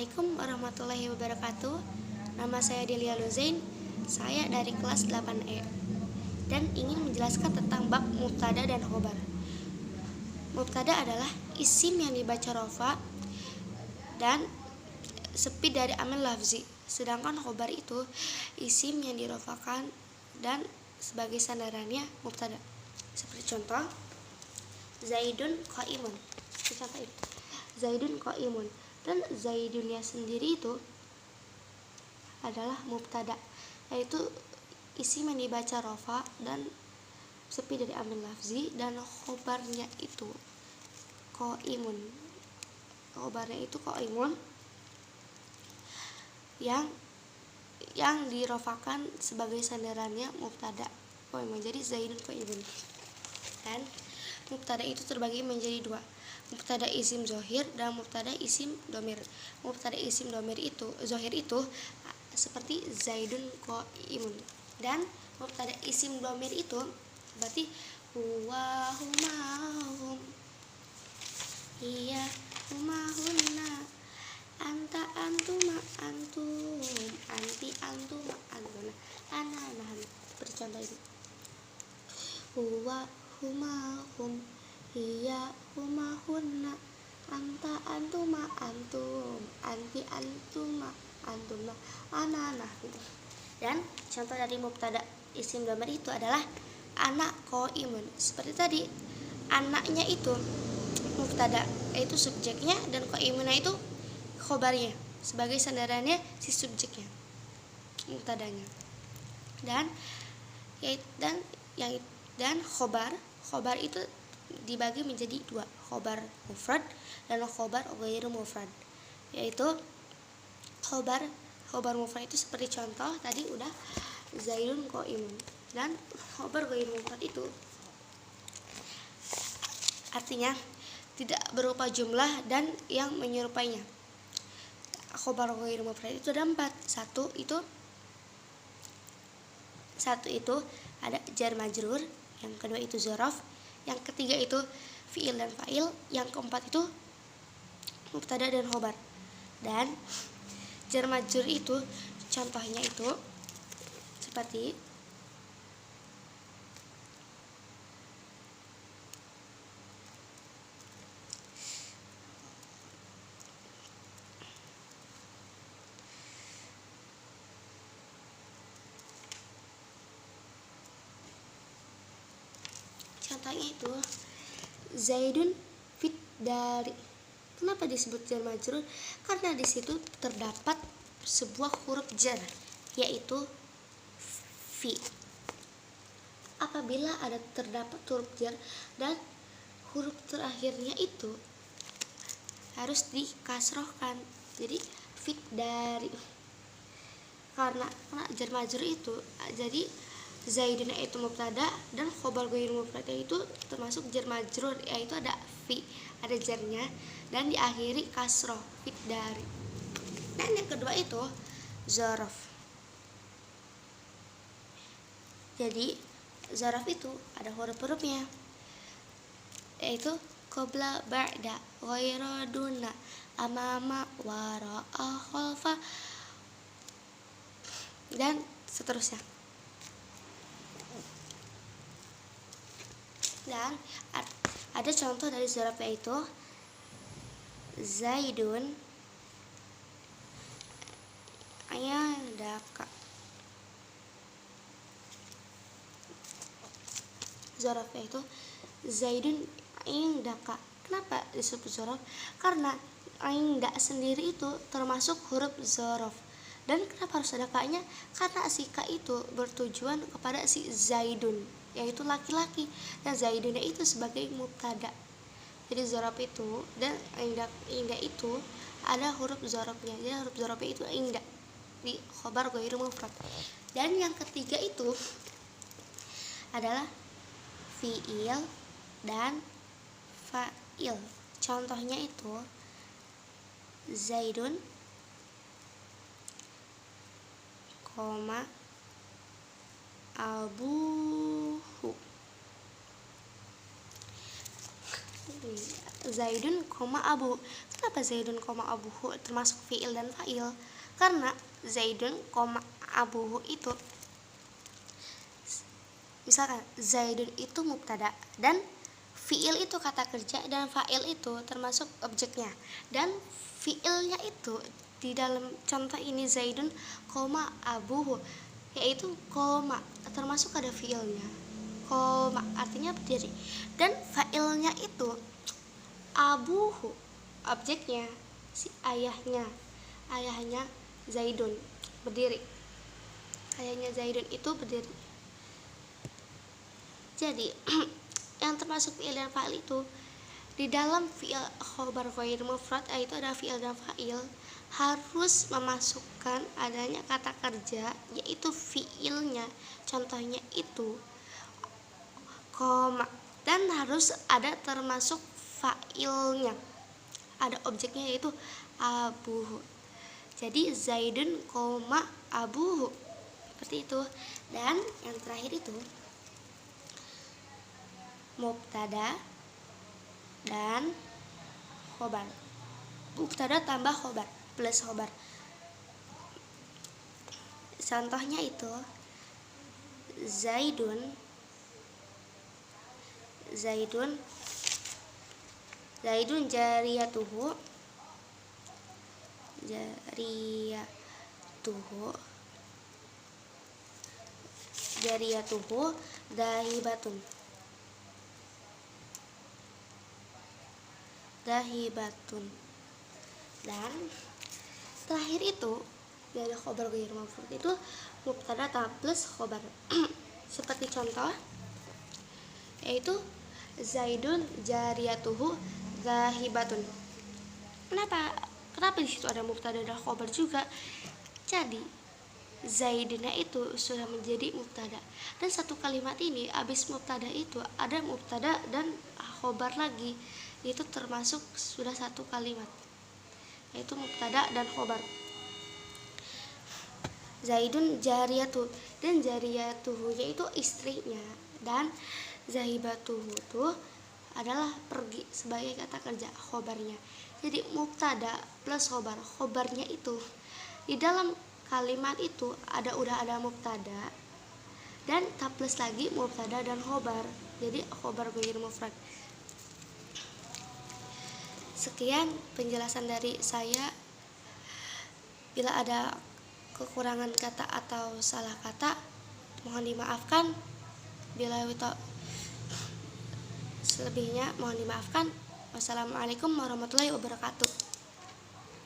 Assalamualaikum warahmatullahi wabarakatuh. Nama saya Delia Luzain. Saya dari kelas 8E dan ingin menjelaskan tentang bab mubtada dan khobar. Mubtada adalah isim yang dibaca rofa dan sepi dari amil lafzi. Sedangkan khobar itu isim yang dirofakan dan sebagai sandarannya mubtada. Seperti contoh, Zaidun qaimun. Contoh ini. Zaidun qaimun. Dan Zaidunnya sendiri itu adalah mubtada, yaitu isim yang dibaca rofa dan sepi dari amil lafzi, dan khobarnya itu qaimun. Khobarnya itu qaimun yang dirofakan sebagai sandarannya mubtada. Jadi Zaidun qaimun. Dan mubtada itu terbagi menjadi dua, mubtada isim zohir dan mubtada isim domir. Mubtada isim domir itu zohir itu seperti Zaidun qaimun, dan mubtada isim domir itu berarti huwa humahum, iya humahunna, anta antuma antum, anti antuma antuna, ana nahan. Seperti contoh ini, huwa humahum, iya humahunna, anta antuma antum, anti antuma antuna, ana nah. Dan contoh dari mubtada isim dhamir itu adalah anak qaimun. Seperti tadi, anaknya itu mubtada, yaitu subjeknya, dan qaimunnya itu khobarnya sebagai sandarannya si subjeknya, mubtadanya. Dan khobar itu dibagi menjadi dua, khobar mufrad dan khobar ghairu mufrad. Yaitu khobar mufrad itu seperti contoh tadi udah Zaidun qaimun, dan khobar ghairu mufrad itu artinya tidak berupa jumlah dan yang menyerupainya. Khobar ghairu mufrad itu ada 4. Satu itu ada jar majrur, yang kedua itu dzaraf, yang ketiga itu fiil dan fa'il, yang keempat itu mubtada dan khobar. Dan jar majrur itu contohnya itu seperti itu Zaidun fit dari. Kenapa disebut jar majrur? Karena di situ terdapat sebuah huruf jar, yaitu fi. Apabila terdapat huruf jar dan huruf terakhirnya itu harus dikasrohkan, jadi fit dari. Karena jar majrur itu, jadi Zaidun itu mubtada dan khobar ghairu mufrad itu termasuk jar majrur, yaitu ada fi, ada jarnya, dan diakhiri kasroh, fit dari. Dan yang kedua itu dzaraf. Jadi dzaraf itu ada huruf-hurufnya, yaitu qabla, ba'da, ghaira, duna, amama, wara'a, khalfa, dan seterusnya. Dan ada contoh dari dzaraf, yaitu Zaidun ayadaka. Dzaraf itu Zaidun indaka. Kenapa disebut dzaraf? Karena inda sendiri itu termasuk huruf dzaraf. Dan kenapa harus ada ka-nya? Karena si ka itu bertujuan kepada si Zaidun, yaitu laki-laki, dan Zaidunnya itu sebagai mubtada. Jadi dzaraf itu dan inda itu ada huruf dzarafnya. Jadi huruf dzarafnya itu inda di khobar ghairu mufrad. Dan yang ketiga itu adalah fiil dan fa'il. Contohnya itu Zaidun koma abuhu. Zaidun, abu. Kenapa Zaidun, abuhu termasuk fiil dan fa'il? Karena Zaidun, abuhu itu, misalkan Zaidun itu mubtada dan fiil itu kata kerja dan fa'il itu termasuk objeknya. Dan fiilnya itu di dalam contoh ini Zaidun, abuhu, yaitu koma, termasuk ada fiilnya. Koma artinya berdiri. Dan fa'ilnya itu abuhu, objeknya si ayahnya Zaidun berdiri. Ayahnya Zaidun itu berdiri. Jadi yang termasuk fiil dan fa'il itu di dalam fiil khobar ghair mufrad, yaitu ada fiil dan fa'il, harus memasukkan adanya kata kerja, yaitu fiilnya. Contohnya itu koma, dan harus ada termasuk fa'ilnya, ada objeknya yaitu abuhu. Jadi Zaidun, abuhu, seperti itu. Dan yang terakhir itu mubtada dan khobar. Mubtada tambah khobar plus khobar. Contohnya itu Zaidun jariyatuhu dahibatun. Dan terakhir itu dari khobar ghair mufrad itu mubtada plus khobar. Seperti contoh yaitu Zaidun jariyatuhu dahibatun. Kenapa di situ ada mubtada dan khobar juga? Jadi Zaidnya itu sudah menjadi mubtada, dan satu kalimat ini habis mubtada itu ada mubtada dan khobar lagi, itu termasuk sudah satu kalimat, yaitu mubtada dan khobar. Zaidun jariyatuh, dan jariyatuhu yaitu istrinya, dan zahibatuhu itu adalah pergi sebagai kata kerja khobarnya. Jadi mubtada plus khobar, khobarnya itu di dalam kalimat itu udah ada mubtada dan plus lagi mubtada dan khobar, jadi khobar ghair mufrad. Sekian penjelasan dari saya. Bila ada kekurangan kata atau salah kata, mohon dimaafkan. Bila selebihnya mohon dimaafkan. Wassalamualaikum warahmatullahi wabarakatuh.